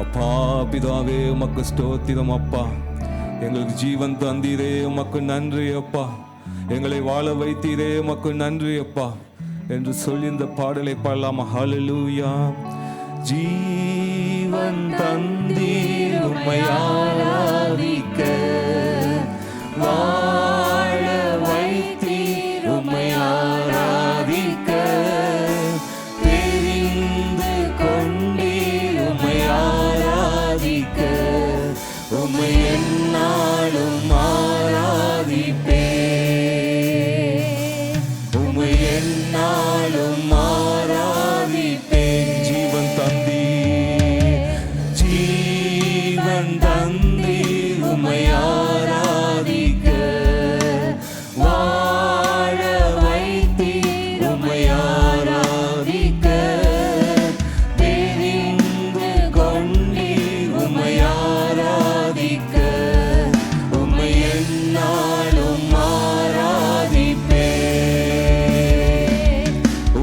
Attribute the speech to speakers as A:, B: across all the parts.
A: அப்பா பிதாவே உமக்கு ஸ்தோத்திரம் அப்பா. எங்களுக்கு ஜீவன் தந்தீரே உமக்கு நன்றி அப்பா. எங்களை வாழ வைத்தீரே உமக்கு நன்றி அப்பா என்று சொல்லி இந்த பாடலை பாடலாம். ஹல்லேலூயா. ஜீவன் தந்தீர் உம்மை ஆராதிக்க, வாழ வைத்தீர் உம்மை ஆராதிக்க, தெரிந்து கொண்டீர் உம்மை ஆராதிக்க, உம்மை எந்நாளும் ஆராதிப்பே, உம்மை எந்நாளும் ஆராதிப்பே. ஜீவன் தந்தீர், ஜீவன் தந்தீர் உம்மை ஆராதிக்க, வாழ வைத்தீர் உம்மை ஆராதிக்க, தெரிந்து கொண்டீர் உம்மை ஆராதிக்க, உம்மை எந்நாளும் ஆராதிப்பே,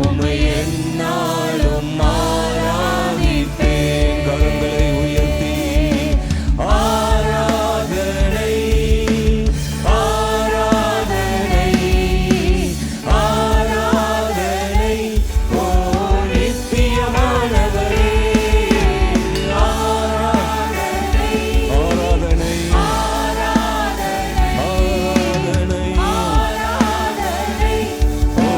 A: உம்மை எந்நாளும் ஆராதிப்பே. கரங்களை உயர்த்தி ஆராதனை, ஆராதனை, ஆராதனை, ஓ நித்தியமானவரே, ஆராதனை, ஆராதனை, ஆராதனை, ஆராதனை, ஓ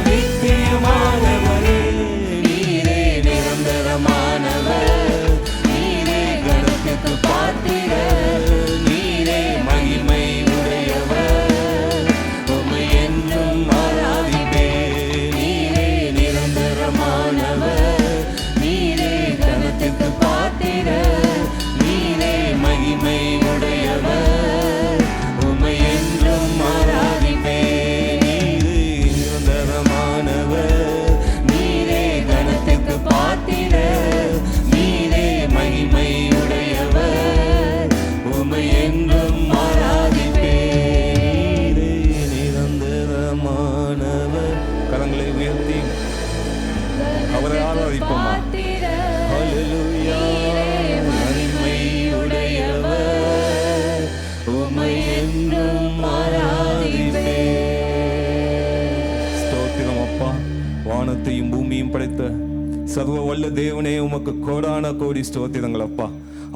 A: நித்தியமானவரே. நீரே நிரந்தரமானவர், நீரே கணத்துக்கு பாத்திரர், நீரே மகிமை உடையவர், உம்மை என்றும் ஆராதிப்பே. நீரே நிரந்தரமானவர், நீரே கணத்துக்கு பாத்திரர், நீரே மகிமை உடையவர், உம்மை என்றும் ஆராதிப்பே. நீரே நிரந்தரமானவர், நீரே கணத்துக்கு பாத்திரர், நீரே மகிமை உடையவர், உம்மை என்றும் ஆராதிப்பே. நீரே நிரந்தரமானவர். கரங்களை உயர்த்தி அவரை ஆராதிப்போமா? ஹல்லேலூயா. மகிமை உடையவர், உம்மை என்றும் ஆராதிப்பே. ஸ்தோத்திரம் அப்பா. வானத்தையும் பூமியும் படைத்த சர்வ வல்ல தேவனே, உமக்கு கோடான கோடி ஸ்தோத்திரங்கள் அப்பா.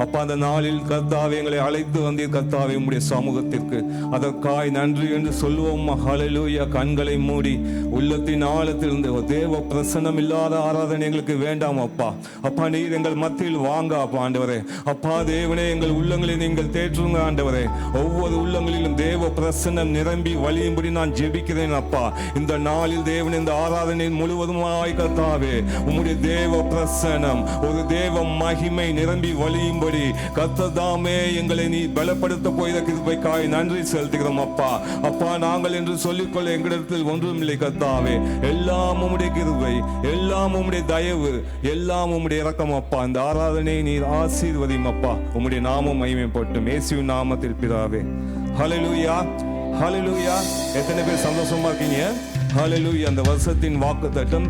A: அப்பா, அந்த நாளில் கர்த்தாவே எங்களை அழைத்து வந்தீர் கர்த்தாவே உம்முடைய சமூகத்திற்கு, அதற்காய் நன்றி என்று சொல்லுவோம். ஹல்லேலூயா. கண்களை மூடி உள்ளத்தின் ஆழத்திலிருந்து தேவ பிரசன்னம் இல்லாத ஆராதனை எங்களுக்கு வேண்டாம் அப்பா. அப்பா, நீர் எங்கள் மத்தியில் வாங்க அப்பா ஆண்டவரே. அப்பா தேவனே, எங்கள் உள்ளங்களை நீங்கள் தேற்றுங்க ஆண்டவரே. ஒவ்வொரு உள்ளங்களிலும் தேவ பிரசன்னம் நிரம்பி வழியும்படி நான் ஜெபிக்கிறேன் அப்பா. இந்த நாளில் தேவன் இந்த ஆராதனை முழுவதுமாய் கர்த்தாவே உம்முடைய தேவ பிரசன்னம், ஒரு தேவ மகிமை நிரம்பி வழியும் கர்த்ததாமே எங்களை நீ பலப்படுத்த போய்த கிருபைக்காய் நன்றி செலுத்துகிறோம் அப்பா. அப்பா, நாங்கள் என்று சொல்லிக்கொள்ள எங்களிடத்தில் ஒன்றுமில்லை கர்த்தாவே. எல்லாம் உம்முடைய கிருபை, எல்லாம் உம்முடைய தயவு, எல்லாம் உம்முடைய இரக்கம் அப்பா. இந்த ஆராதனை நீர் ஆசீர்வதியும் அப்பா. உம்முடைய நாமம் மகிமைப்பட்டும் இயேசுவின் நாமத்தில் பிதாவே. ஹல்லேலூயா. ஹல்லேலூயா. எத்தனை பேர் சந்தோஷமா இருக்கீங்க? ஹல்லேலூயா. அந்த வருஷத்தின் வாக்குத்தத்தம்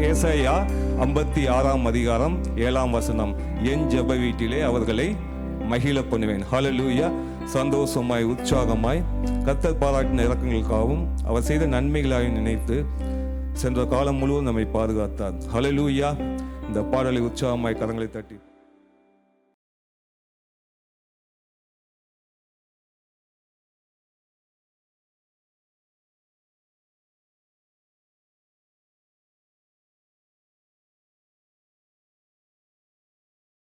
A: ஏசாயா 56ஆம் அதிகாரம் 7ஆம் வசனம். என் ஜெப வீட்டிலே அவர்களை மகிழ பண்ணுவேன். ஹல்லேலூயா. சந்தோஷமாய் உற்சாகமாய் கர்த்தர் பாராட்டின இரக்கங்களுக்காகவும் அவர் செய்த நன்மைகளாக நினைத்து சென்ற காலம் முழுவதும் நம்மை பாதுகாத்தார். ஹல்லேலூயா. இந்த பாடலை உற்சாகமாய் கரங்களை தட்டி